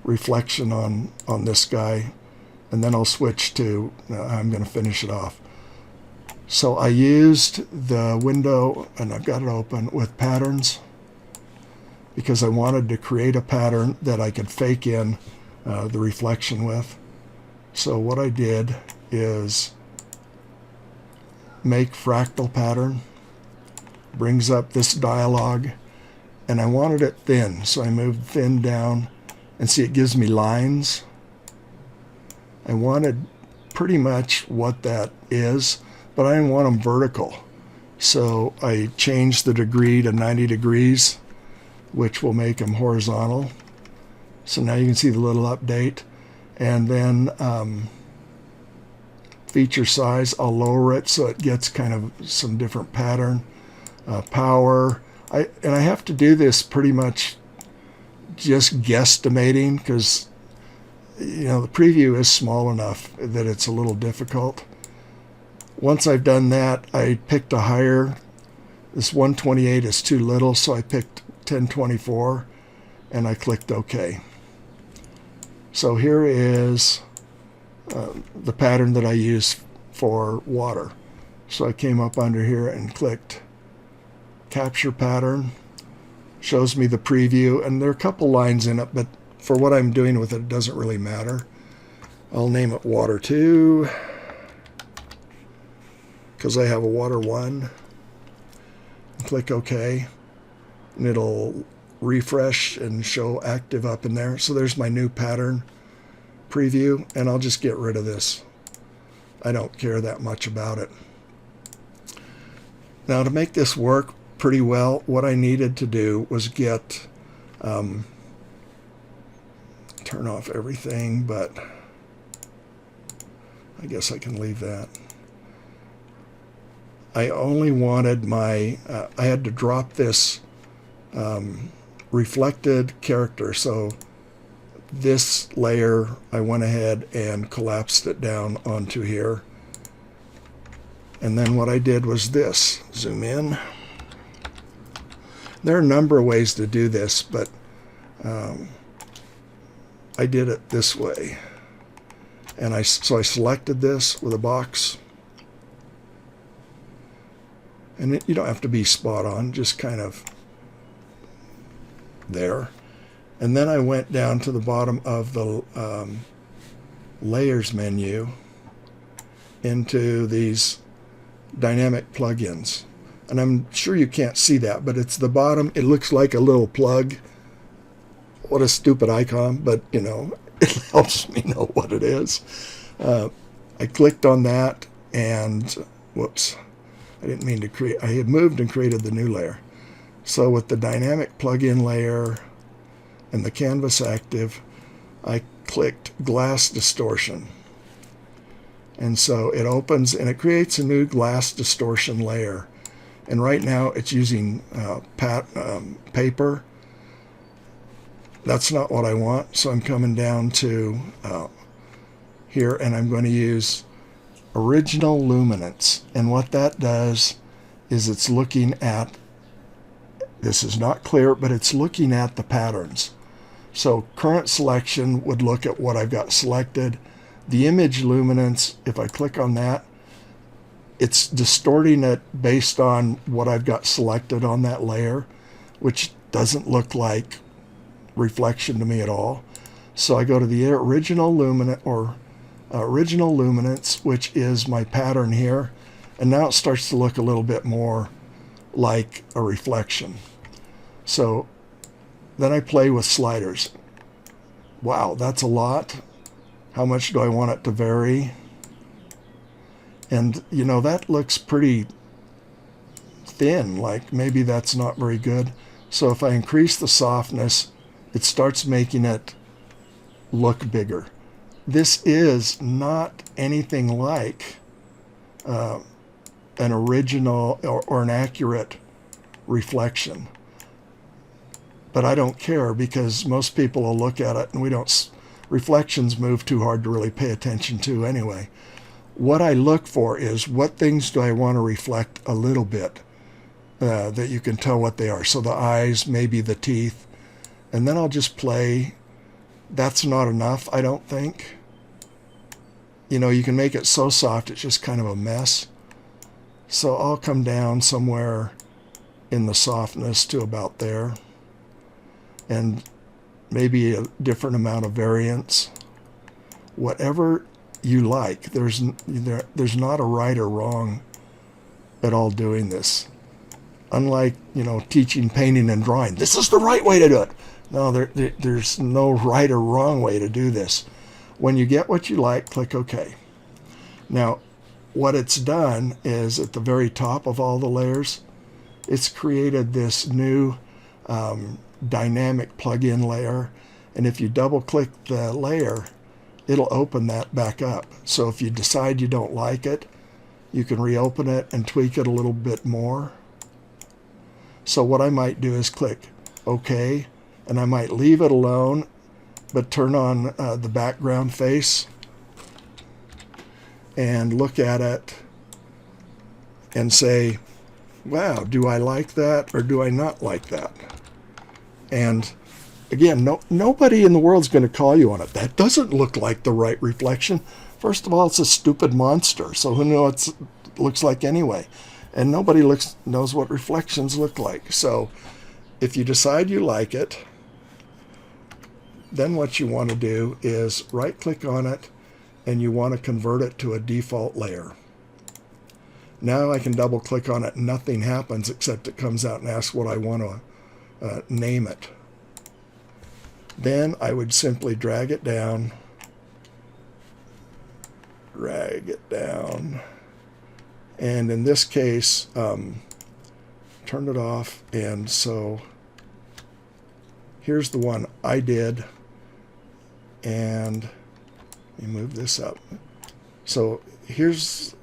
reflection on this guy, and then I'll switch to, I'm going to finish it off. So I used the window, and I've got it open, with patterns, because I wanted to create a pattern that I could fake in the reflection with. So what I did is make fractal pattern, brings up this dialog, and I wanted it thin, so I moved thin down, and see, it gives me lines. I wanted pretty much what that is, but I didn't want them vertical. So I changed the degree to 90 degrees, which will make them horizontal. So now you can see the little update. And then feature size, I'll lower it so it gets kind of some different pattern. Power, and I have to do this pretty much just guesstimating, because the preview is small enough that it's a little difficult. Once I've done that, I picked a higher. This 128 is too little, so I picked 1024, and I clicked OK. So here is the pattern that I use for water. So I came up under here and clicked capture pattern. Shows me the preview, and there are a couple lines in it, but for what I'm doing with it, it doesn't really matter. I'll name it water 2, because I have a water 1. Click OK, and it'll refresh and show active up in there. So there's my new pattern preview, and I'll just get rid of this. I don't care that much about it. Now, to make this work pretty well, what I needed to do was get turn off everything, but I guess I can leave that. I only wanted my I had to drop this reflected character, so this layer I went ahead and collapsed it down onto here. And then what I did was this, zoom in. There are a number of ways to do this, but I did it this way. And so I selected this with a box. And you don't have to be spot on, just kind of there. And then I went down to the bottom of the layers menu into these dynamic plugins. And I'm sure you can't see that, but it's the bottom. It looks like a little plug. What a stupid icon, but it helps me know what it is. I clicked on that, and whoops, I didn't mean to create. I had moved and created the new layer. So with the dynamic plugin layer and the canvas active, I clicked glass distortion. And so it opens and it creates a new glass distortion layer. And right now it's using paper. That's not what I want, so I'm coming down to here, and I'm going to use original luminance. And what that does is it's looking at, this is not clear, but it's looking at the patterns. So current selection would look at what I've got selected. The image luminance, if I click on that, it's distorting it based on what I've got selected on that layer, which doesn't look like reflection to me at all. So I go to the original luminance, or original luminance, which is my pattern here, and now it starts to look a little bit more like a reflection. So then I play with sliders. Wow, that's a lot. How much do I want it to vary? And that looks pretty thin, like maybe that's not very good. So if I increase the softness, it starts making it look bigger. This is not anything like an original or an accurate reflection. But I don't care, because most people will look at it, and reflections move too hard to really pay attention to anyway. What I look for is, what things do I want to reflect a little bit that you can tell what they are. So the eyes, maybe the teeth, and then I'll just play. That's not enough, I don't think. You know, you can make it so soft it's just kind of a mess. So I'll come down somewhere in the softness to about there, and maybe a different amount of variance. Whatever you like. There's not a right or wrong at all doing this. Unlike, you know, teaching painting and drawing, this is the right way to do it. No, there's no right or wrong way to do this. When you get what you like, click OK. Now, what it's done is at the very top of all the layers, it's created this new dynamic plug-in layer. And if you double click the layer, it'll open that back up. So if you decide you don't like it, you can reopen it and tweak it a little bit more. So what I might do is click OK, and I might leave it alone, but turn on the background face and look at it and say, wow, do I like that or do I not like that? And again, nobody in the world's going to call you on it. That doesn't look like the right reflection. First of all, it's a stupid monster, so who knows what it looks like anyway? And nobody knows what reflections look like. So if you decide you like it, then what you want to do is right-click on it, and you want to convert it to a default layer. Now I can double-click on it, and nothing happens except it comes out and asks what I want to name it. Then I would simply drag it down, and in this case, turn it off. And so here's the one I did, and let me move this up. So here's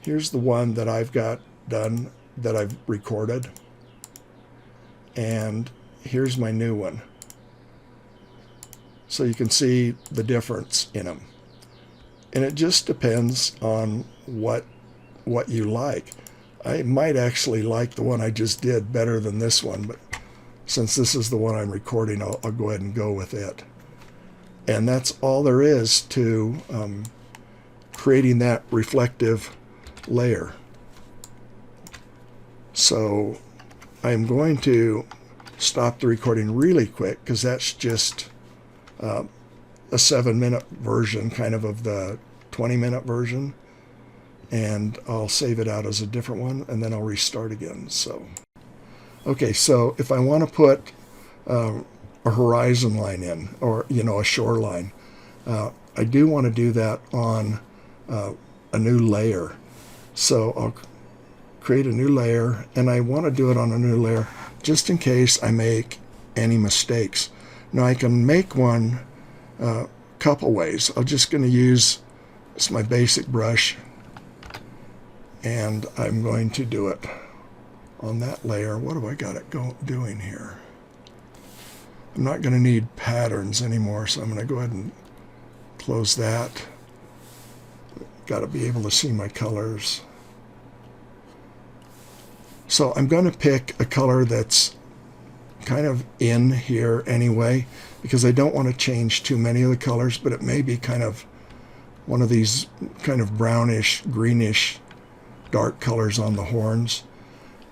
the one that I've got done, that I've recorded, and here's my new one. So you can see the difference in them. And it just depends on what you like. I might actually like the one I just did better than this one, but since this is the one I'm recording, I'll go ahead and go with it. And that's all there is to creating that reflective layer. So I'm going to stop the recording really quick, because that's just a 7-minute version, kind of the 20-minute version, and I'll save it out as a different one, and then I'll restart again. So okay, so if I want to put a horizon line in, or a shoreline, I do want to do that on a new layer. So I'll create a new layer, and I want to do it on a new layer just in case I make any mistakes. Now I can make one a couple ways. I'm just going to use my basic brush, and I'm going to do it on that layer. What have I got it doing here? I'm not going to need patterns anymore, so I'm going to go ahead and close that. Got to be able to see my colors. So I'm going to pick a color that's kind of in here anyway, because I don't want to change too many of the colors, but it may be kind of one of these kind of brownish, greenish, dark colors on the horns.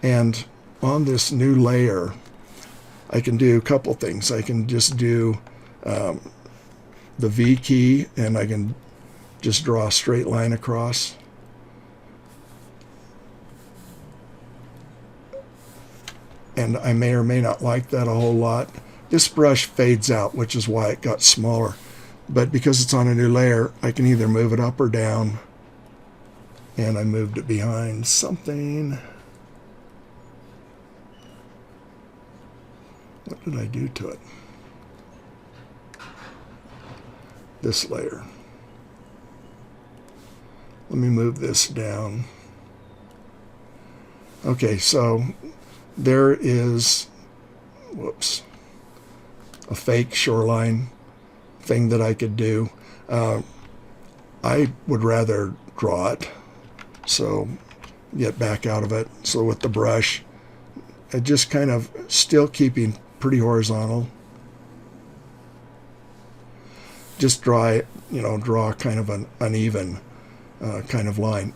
And on this new layer, I can do a couple things. I can just do the V key, and I can just draw a straight line across. And I may or may not like that a whole lot. This brush fades out, which is why it got smaller. But because it's on a new layer, I can either move it up or down. And I moved it behind something. What did I do to it? This layer. Let me move this down. Okay, so there is, whoops, a fake shoreline thing that I could do. I would rather draw it, so get back out of it. So with the brush, just kind of still keeping pretty horizontal. Just draw kind of an uneven kind of line.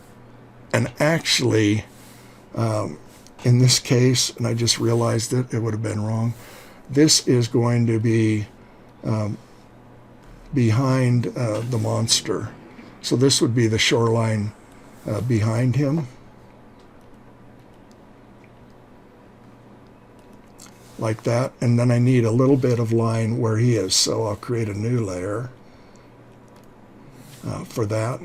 And actually, in this case, and I just realized it would have been wrong, this is going to be behind the monster. So this would be the shoreline behind him. Like that. And then I need a little bit of line where he is. So I'll create a new layer for that.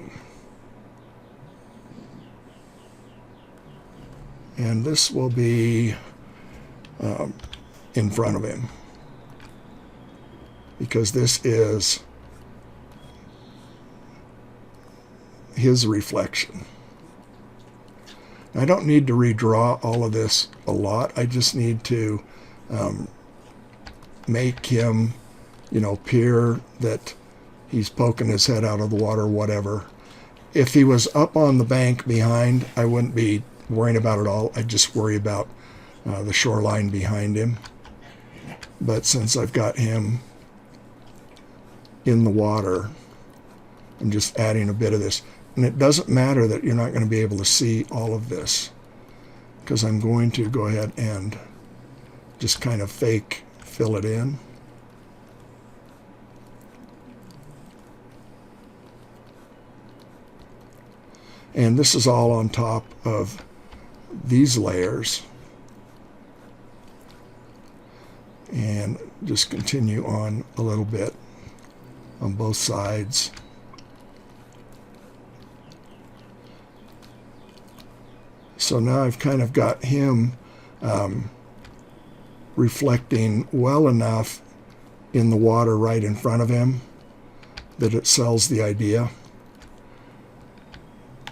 And this will be in front of him, because this is his reflection. I don't need to redraw all of this a lot. I just need to make him, appear that he's poking his head out of the water, whatever. If he was up on the bank behind, I wouldn't be worrying about it all. I'd just worry about the shoreline behind him. But since I've got him in the water, I'm just adding a bit of this. And it doesn't matter that you're not going to be able to see all of this, because I'm going to go ahead and just kind of fake fill it in. And this is all on top of these layers. And just continue on a little bit on both sides. So now I've kind of got him reflecting well enough in the water right in front of him that it sells the idea.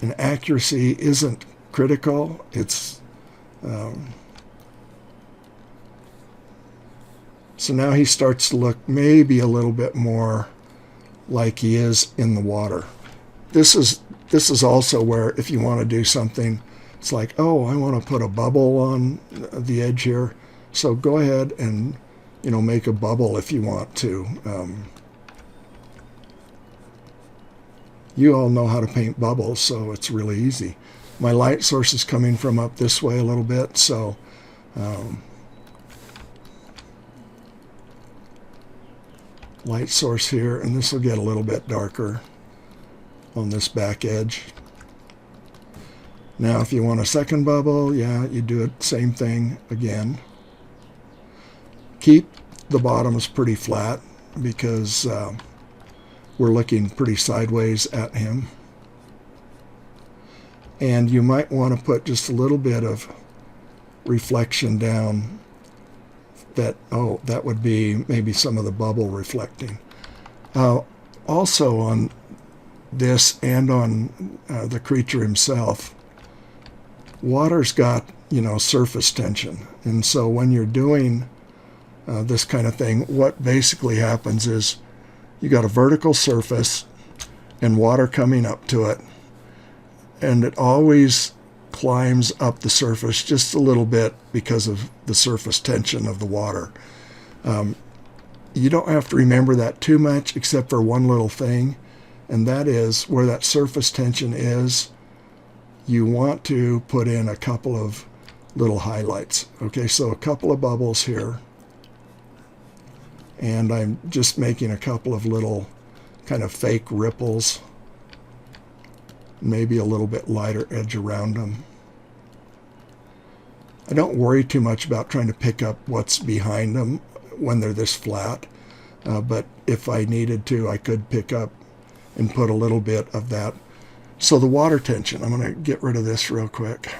And accuracy isn't critical. It's so now he starts to look maybe a little bit more like he is in the water. This is also where, if you want to do something, it's like, oh, I want to put a bubble on the edge here. So go ahead and make a bubble if you want to. You all know how to paint bubbles, so it's really easy. My light source is coming from up this way a little bit, so light source here, and this will get a little bit darker on this back edge. Now if you want a second bubble, yeah, you do it same thing again. Keep the bottoms pretty flat, because we're looking pretty sideways at him. And you might want to put just a little bit of reflection down that would be maybe some of the bubble reflecting. Also on this and on the creature himself, water's got, surface tension. And so when you're doing this kind of thing, what basically happens is you got a vertical surface and water coming up to it, and it always climbs up the surface just a little bit because of the surface tension of the water. You don't have to remember that too much, except for one little thing, and that is where that surface tension is, you want to put in a couple of little highlights. Okay, so a couple of bubbles here. And I'm just making a couple of little kind of fake ripples, maybe a little bit lighter edge around them. I don't worry too much about trying to pick up what's behind them when they're this flat, but if I needed to, I could pick up and put a little bit of that. So the water tension, I'm going to get rid of this real quick.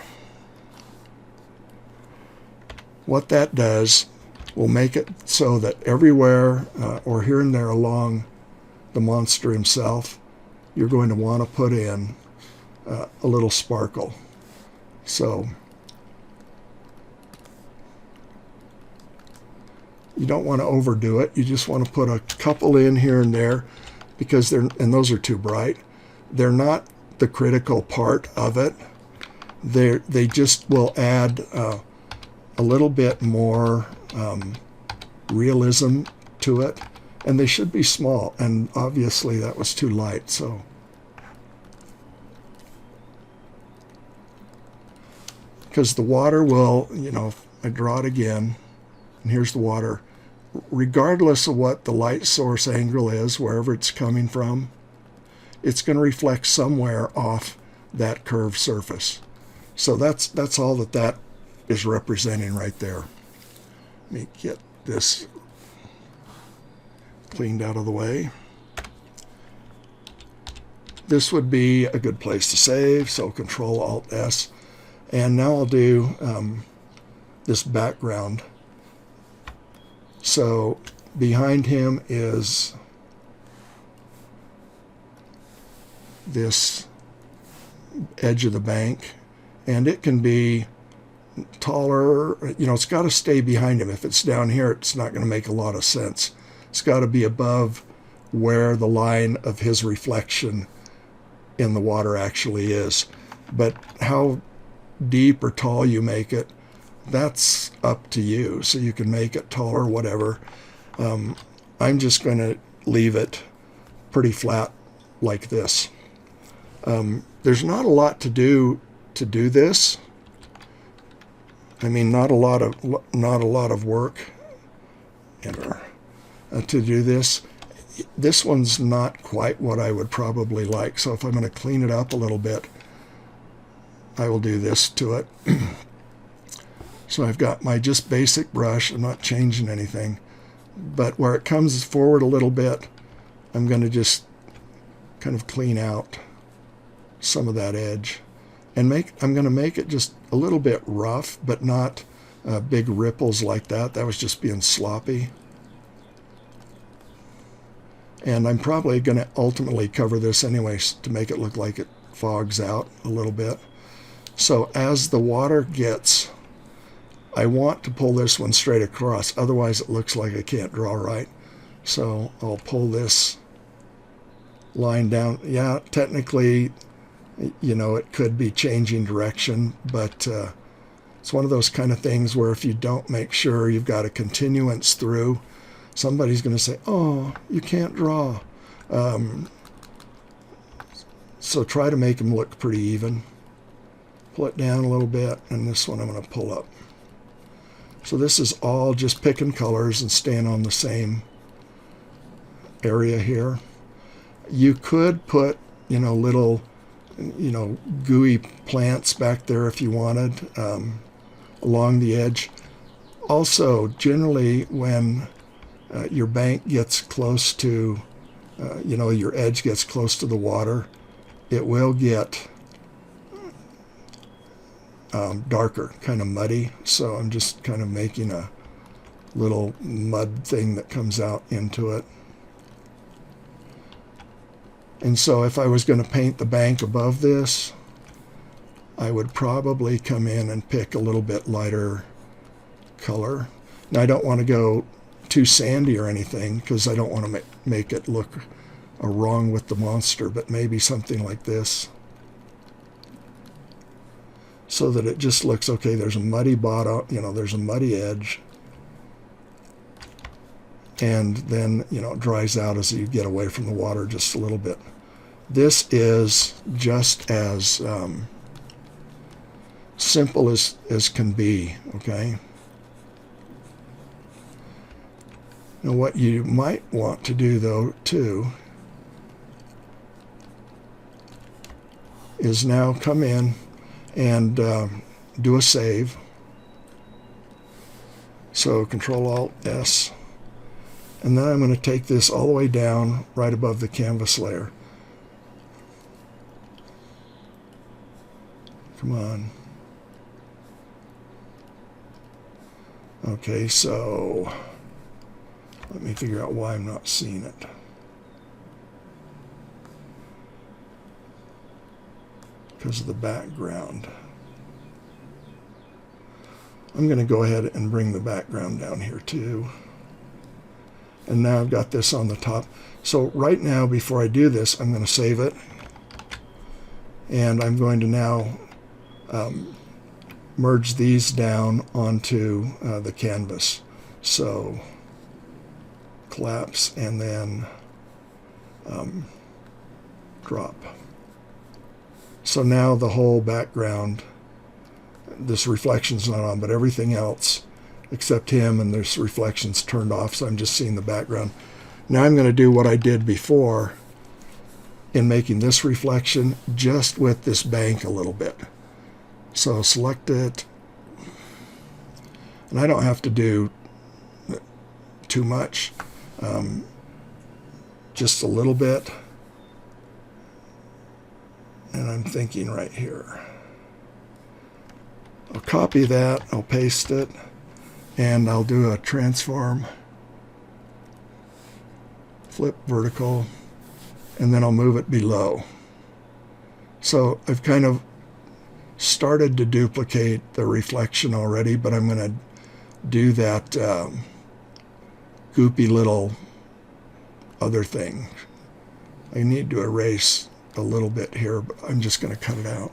What that does will make it so that everywhere or here and there along the monster himself, you're going to want to put in a little sparkle. So you don't want to overdo it. You just want to put a couple in here and there, because those are too bright. They're not the critical part of it. They just will add a little bit more realism to it, and they should be small, and obviously that was too light, so because the water will, if I draw it again, and here's the water, regardless of what the light source angle is, wherever it's coming from, it's going to reflect somewhere off that curved surface. So that's all that is representing right there. Let me get this cleaned out of the way. This would be a good place to save, so Control Alt S. And now I'll do this background. So behind him is this edge of the bank, and it can be taller. It's got to stay behind him. If it's down here, it's not going to make a lot of sense. It's got to be above where the line of his reflection in the water actually is. But how deep or tall you make it, that's up to you. So you can make it taller, whatever. I'm just going to leave it pretty flat like this. There's not a lot to do this. I mean, not a lot of work to do this. This one's not quite what I would probably like. So if I'm going to clean it up a little bit, I will do this to it. So I've got my just basic brush. I'm not changing anything. But where it comes forward a little bit, I'm going to just kind of clean out some of that edge. And I'm going to make it just a little bit rough, but not big ripples like that. That was just being sloppy. And I'm probably going to ultimately cover this anyways to make it look like it fogs out a little bit. So as the water gets, I want to pull this one straight across, otherwise it looks like I can't draw right. So I'll pull this line down. Yeah, technically, it could be changing direction, but it's one of those kind of things where if you don't make sure you've got a continuance through, somebody's going to say, oh, you can't draw. So try to make them look pretty even. Pull it down a little bit, and this one I'm going to pull up. So this is all just picking colors and staying on the same area here. You could put, little, gooey plants back there if you wanted, along the edge. Also, generally when your bank gets close to, your edge gets close to the water, it will get darker, kind of muddy. So I'm just kind of making a little mud thing that comes out into it. And so if I was going to paint the bank above this, I would probably come in and pick a little bit lighter color. Now I don't want to go too sandy or anything because I don't want to make it look wrong with the monster, but maybe something like this, so that it just looks okay. There's a muddy bottom, there's a muddy edge, and then it dries out as you get away from the water just a little bit. This is just as simple as can be, okay? Now what you might want to do though too is now come in and do a save. So Control Alt S, and then I'm going to take this all the way down right above the canvas layer. Come on. Okay, so let me figure out why I'm not seeing it. Because of the background. I'm going to go ahead and bring the background down here too. And now I've got this on the top. So right now, before I do this, I'm going to save it. And I'm going to now merge these down onto the canvas. So collapse and then drop. So now the whole background, this reflection's not on, but everything else except him and this reflection's turned off, so I'm just seeing the background. Now I'm going to do what I did before in making this reflection, just with this bank a little bit. So select it, and I don't have to do too much, just a little bit. And I'm thinking right here. I'll copy that, I'll paste it, and I'll do a transform, flip vertical, and then I'll move it below. So I've kind of started to duplicate the reflection already, but I'm going to do that goopy little other thing. I need to erase a little bit here, but I'm just going to cut it out.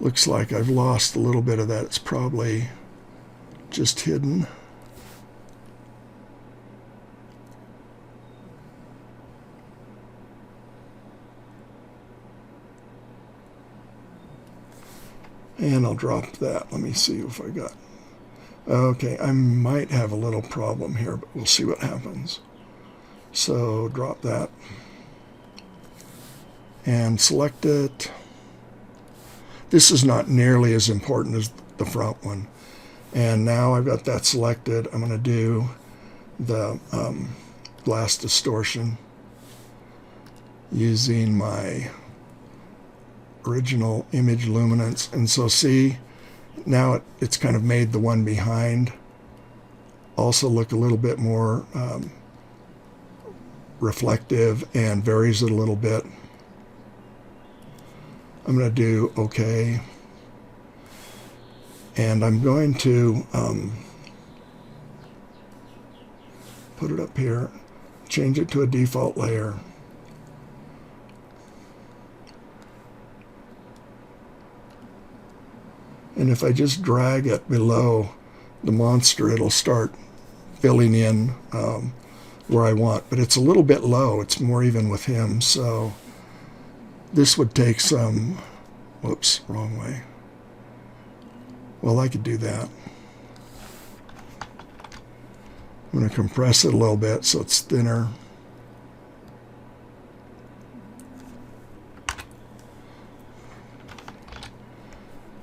Looks like I've lost a little bit of that. It's probably just hidden. And I'll drop that. Let me see if I got... Okay, I might have a little problem here, but we'll see what happens. So drop that. And select it. This is not nearly as important as the front one. And now I've got that selected. I'm going to do the glass distortion using my original image luminance. And so see, now it's kind of made the one behind also look a little bit more reflective and varies it a little bit. I'm going to do OK. And I'm going to put it up here, change it to a default layer. And if I just drag it below the monster, it'll start filling in where I want. But it's a little bit low. It's more even with him. So this would take some... Whoops, wrong way. Well, I could do that. I'm going to compress it a little bit so it's thinner.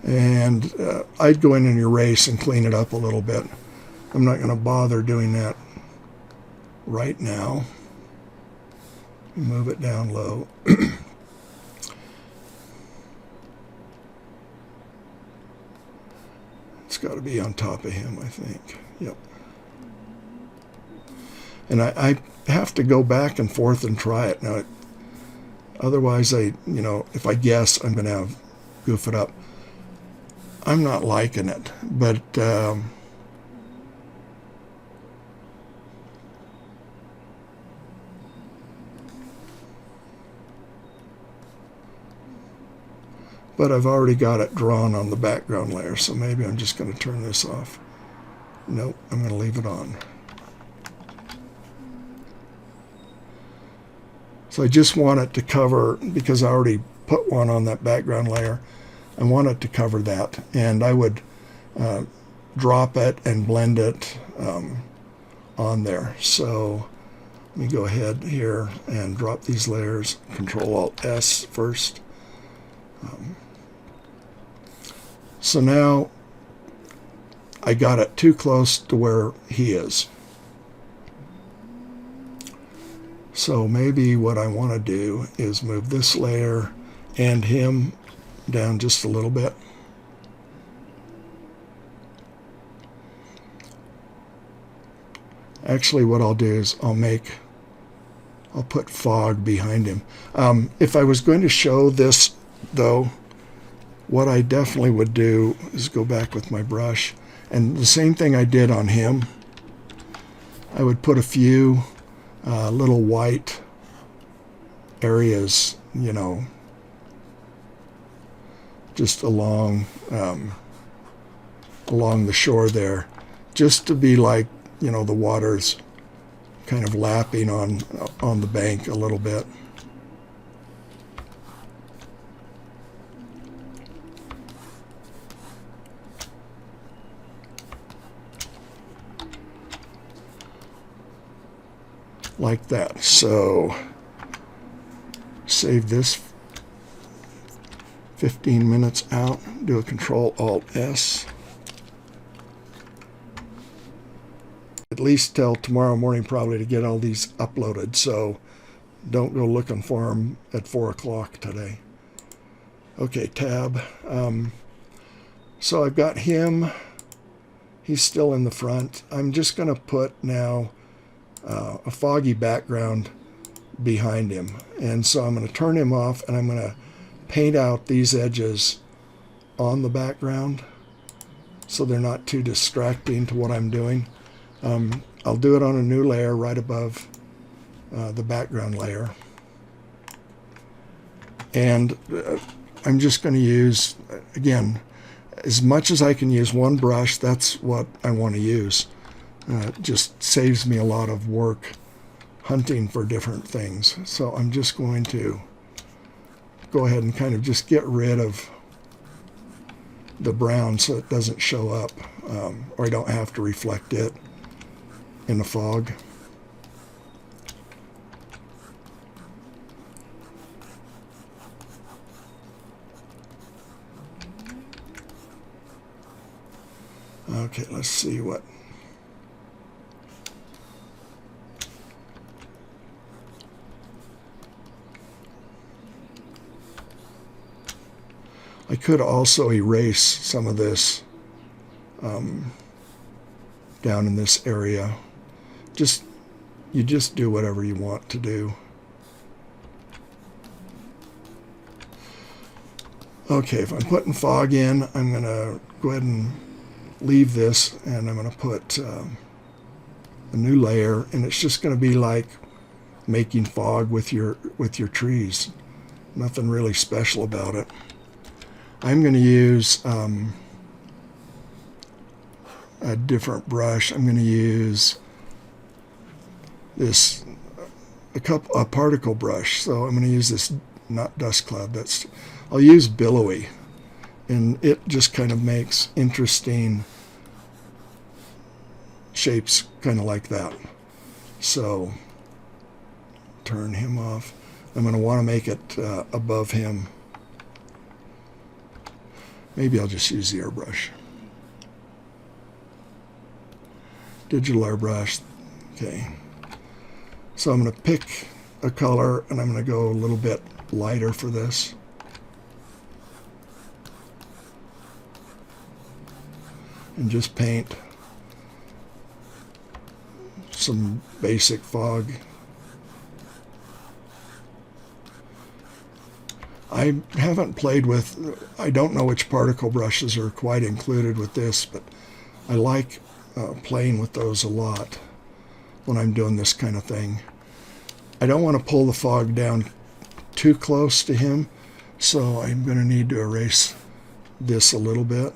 And I'd go in and erase and clean it up a little bit. I'm not going to bother doing that right now. Move it down low. It's got to be on top of him, I think. Yep. And I have to go back and forth and try it. Now, otherwise, if I guess, I'm going to goof it up. I'm not liking it, but I've already got it drawn on the background layer, so maybe I'm just going to turn this off. Nope, I'm going to leave it on. So I just want it to cover, because I already put one on that background layer, I want it to cover that. And I would drop it and blend it on there. So let me go ahead here and drop these layers. Control-Alt-S first. So now I got it too close to where he is. So maybe what I want to do is move this layer and him down just a little bit. Actually, what I'll do is I'll put fog behind him. If I was going to show this, though, what I definitely would do is go back with my brush, and the same thing I did on him. I would put a few little white areas, you know, just along the shore there, just to be like, you know, the water's kind of lapping on the bank a little bit. Like that. So save this 15 minutes out, do a Control-Alt-S. At least till tomorrow morning probably to get all these uploaded, so don't go looking for them at 4 o'clock today. Okay, tab. So I've got him. He's still in the front. I'm just going to put now a foggy background behind him. And so I'm going to turn him off, and I'm going to paint out these edges on the background so they're not too distracting to what I'm doing. I'll do it on a new layer right above the background layer. And I'm just going to use, again, as much as I can use one brush, that's what I want to use. It just saves me a lot of work hunting for different things. So I'm just going to go ahead and kind of just get rid of the brown so it doesn't show up, or I don't have to reflect it in the fog. Okay, let's see what. I could also erase some of this down in this area. You just do whatever you want to do. Okay, if I'm putting fog in, I'm going to go ahead and leave this, and I'm going to put a new layer, and it's just going to be like making fog with your trees. Nothing really special about it. I'm going to use a different brush. I'm going to use this a particle brush. So I'm going to use this, not dust cloud. I'll use billowy, and it just kind of makes interesting shapes, kind of like that. So turn him off. I'm going to want to make it above him. Maybe I'll just use the airbrush. Digital airbrush. Okay. So I'm going to pick a color, and I'm going to go a little bit lighter for this. And just paint some basic fog. I haven't played with, I don't know which particle brushes are quite included with this, but I like playing with those a lot when I'm doing this kind of thing. I don't want to pull the fog down too close to him, so I'm going to need to erase this a little bit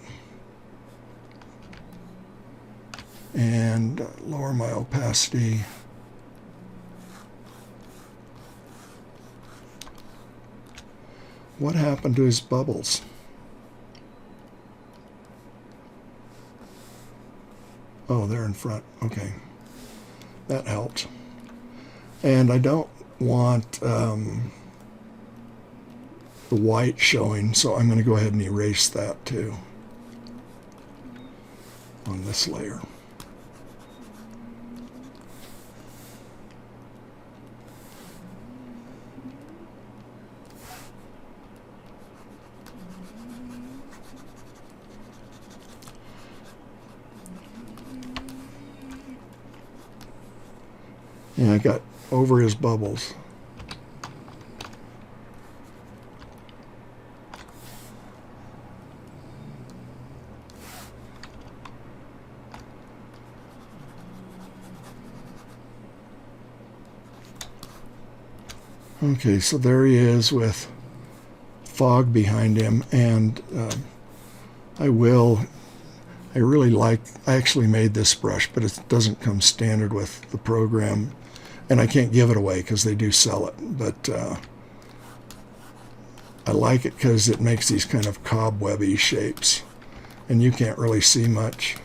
and lower my opacity. What happened to his bubbles? Oh, they're in front. Okay. That helped. And I don't want the white showing, so I'm going to go ahead and erase that too on this layer. And I got over his bubbles. Okay, so there he is with fog behind him, and I really like, I actually made this brush, but it doesn't come standard with the program, and I can't give it away because they do sell it, but I like it because it makes these kind of cobwebby shapes, and you can't really see much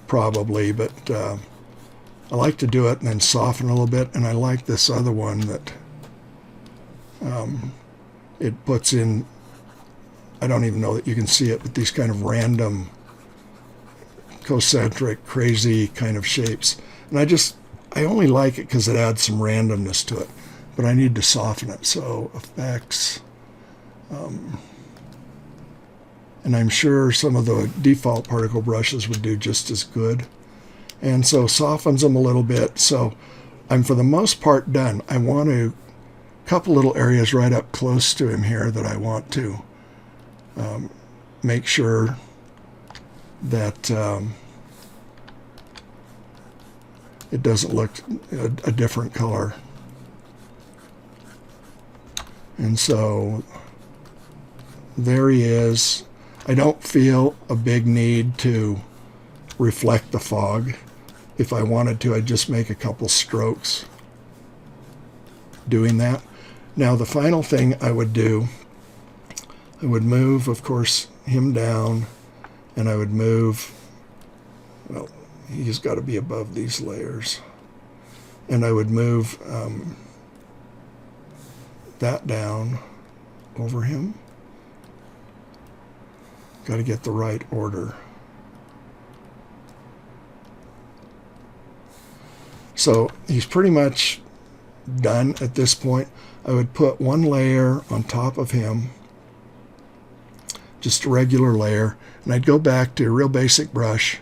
probably, but I like to do it and then soften a little bit, and I like this other one that it puts in, I don't even know that you can see it, but these kind of random concentric crazy kind of shapes, and I only like it because it adds some randomness to it, but I need to soften it. So effects, and I'm sure some of the default particle brushes would do just as good, and so softens them a little bit. So I'm for the most part done. I want to couple little areas right up close to him here that I want to make sure that it doesn't look a different color. And so there he is. I don't feel a big need to reflect the fog. If I wanted to, I'd just make a couple strokes doing that. Now the final thing I would do, I would move, of course, him down, and I would move, well, he's got to be above these layers, and I would move that down over him. Got to get the right order. So he's pretty much done at this point. I would put one layer on top of him, just a regular layer, and I'd go back to a real basic brush,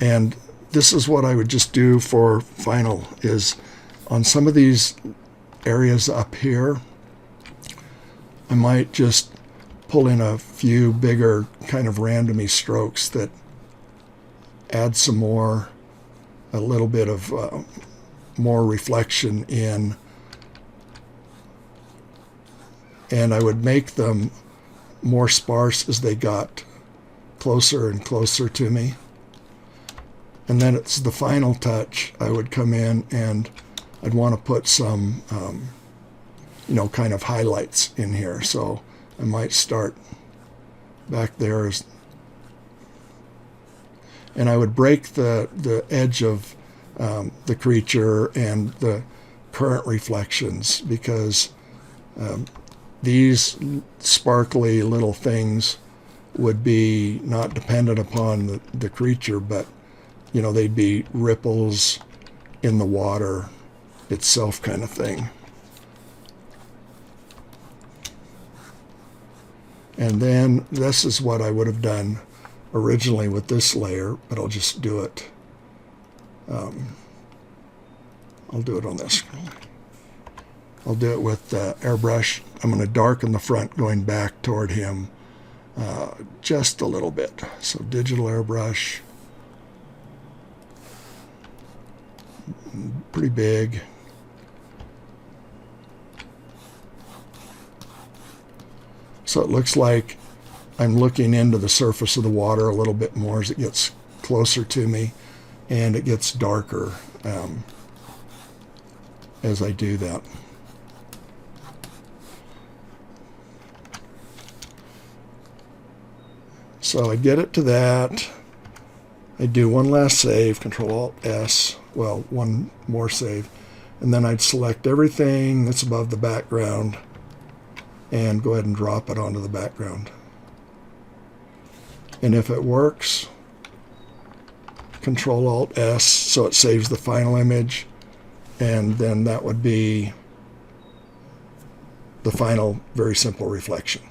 and this is what I would just do for final, is on some of these areas up here, I might just pull in a few bigger kind of randomy strokes that add some more, a little bit of more reflection in, and I would make them more sparse as they got closer and closer to me. And then it's the final touch. I would come in and I'd want to put some, kind of highlights in here. So I might start back there, and I would break the edge of the creature and the current reflections, because these sparkly little things would be not dependent upon the creature, but they'd be ripples in the water itself kind of thing. And then this is what I would have done originally with this layer, but I'll just do it. I'll do it on this. I'll do it with airbrush. I'm going to darken the front going back toward him just a little bit. So digital airbrush, pretty big. So it looks like I'm looking into the surface of the water a little bit more as it gets closer to me, and it gets darker as I do that. So I get it to that. I do one last save, Control-Alt-S, well, one more save, and then I'd select everything that's above the background and go ahead and drop it onto the background. And if it works, Control-Alt-S, so it saves the final image, and then that would be the final very simple reflection.